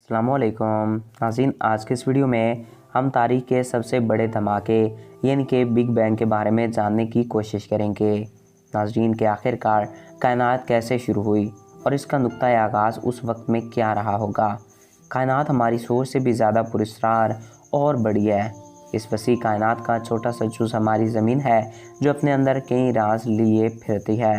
अस्सलामुअलैकुम नाज़रीन, आज के इस वीडियो में हम तारीख़ के सबसे बड़े धमाके यानी कि बिग बैंग के बारे में जानने की कोशिश करेंगे। नाज़रीन के आखिरकार कायनात कैसे शुरू हुई और इसका नुक्ता आगाज़ उस वक्त में क्या रहा होगा। कायनात हमारी सोच से भी ज़्यादा पुरस्कार और बड़ी है। इस वसी कायनात का छोटा सा जुज़ हमारी ज़मीन है जो अपने अंदर कई राज लिए फिरती है।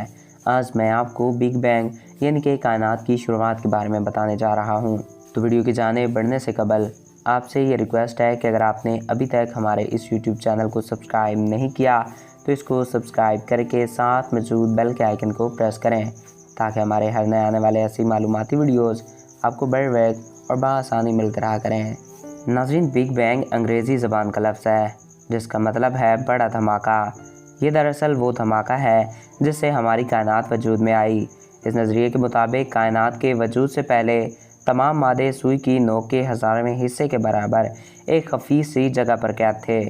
आज मैं आपको बिग बैंग यानी कि कायनात की शुरुआत के बारे में बताने जा रहा हूँ। तो वीडियो की जानिब बढ़ने से कबल आपसे ये रिक्वेस्ट है कि अगर आपने अभी तक हमारे इस यूट्यूब चैनल को सब्सक्राइब नहीं किया तो इसको सब्सक्राइब करके साथ मौजूद बेल के आइकन को प्रेस करें ताकि हमारे हर नए आने वाले ऐसी मालूमाती वीडियोस आपको बर वक्त और बआसानी मिलकर रहा करें। नाज़रीन, बिग बैंग अंग्रेज़ी ज़बान का लफ्ज़ है जिसका मतलब है बड़ा धमाका। ये दरअसल वो धमाका है जिससे हमारी कायनात वजूद में आई। इस नज़रिए के मुताबिक कायनात के वजूद से पहले तमाम मादे सुई की नोक के 1000वें हिस्से के बराबर एक खफी सी जगह पर कैद थे।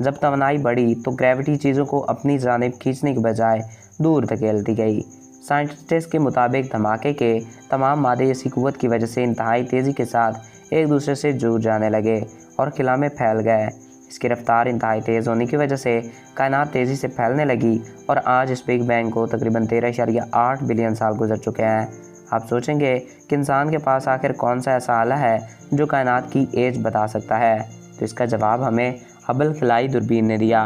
जब तवानाई बढ़ी तो ग्रेविटी चीज़ों को अपनी जानिब खींचने के बजाय दूर धकेलती गई। साइंटिस्ट के मुताबिक धमाके के तमाम मादे इसी कुव्वत की वजह से इंतहाई तेज़ी के साथ एक दूसरे से जुड़ जाने लगे और खिला में फैल गए। इसकी रफ्तार इंतहाई तेज़ होने की वजह से कायनात तेज़ी से फैलने लगी और आज इस बिग बैंग को तकरीबन 13.8 बिलियन साल गुजर चुके हैं। आप सोचेंगे कि इंसान के पास आखिर कौन सा ऐसा आला है जो कायनात की एज बता सकता है, तो इसका जवाब हमें हबल खलाई दूरबीन ने दिया।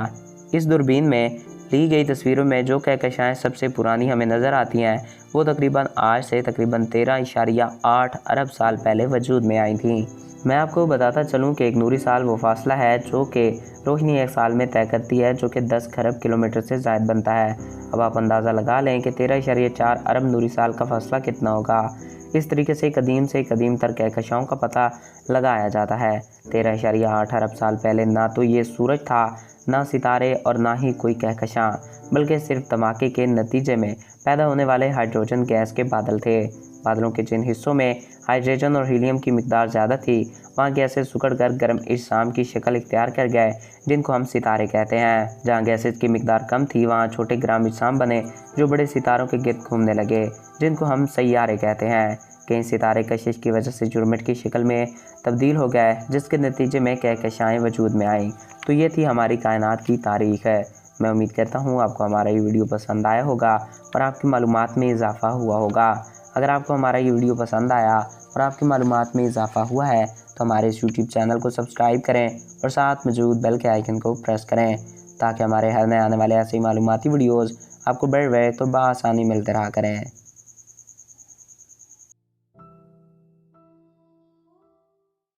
इस दूरबीन में ली गई तस्वीरों में जो कहकशाएँ सबसे पुरानी हमें नज़र आती हैं वो तकरीबन आज से तकरीबन 13.8 अरब साल पहले वजूद में आई थीं। मैं आपको बताता चलूं कि एक नूरी साल वो फासला है जो कि रोशनी एक साल में तय करती है, जो कि 10 खरब किलोमीटर से ज़ायद बनता है। अब आप अंदाज़ा लगा लें कि 13.4 अरब नूरी साल का फासला कितना होगा। इस तरीके से कदीम तर कहकशाओं का पता लगाया जाता है। 13.8 अरब साल पहले ना तो ये सूरज था, ना सितारे और ना ही कोई कहकशां, बल्कि सिर्फ धमाके के नतीजे में पैदा होने वाले हाइड्रोजन गैस के बादल थे। बादलों के जिन हिस्सों में हाइड्रोजन और हीलियम की मिकदार ज़्यादा थी वहाँ गैसेज सिकुड़कर गर्म इजसाम की शक्ल इख्तियार कर गए जिनको हम सितारे कहते हैं। जहाँ गैसेज की मिकदार कम थी वहाँ छोटे गर्म इजसाम बने जो बड़े सितारों के गिर्द घूमने लगे जिनको हम सैयारे कहते हैं। कई सितारे कशिश की वजह से जुरमिट की शक्ल में तब्दील हो गए जिसके नतीजे में कहकशाएँ वजूद में आईं। तो ये थी हमारी कायनात की तारीख़ है। मैं उम्मीद करता हूँ आपको हमारा ये वीडियो पसंद आया होगा और आपकी मालूमात में इजाफ़ा हुआ होगा। अगर आपको हमारा ये वीडियो पसंद आया और आपकी मालूमात में इजाफ़ा हुआ है तो हमारे इस यूट्यूब चैनल को सब्सक्राइब करें और साथ मौजूद बेल के आइकन को प्रेस करें ताकि हमारे हर नए आने वाले ऐसे ही मालूमाती वीडियोज़ आपको बर वक्त और बआसानी मिलते रहा करें।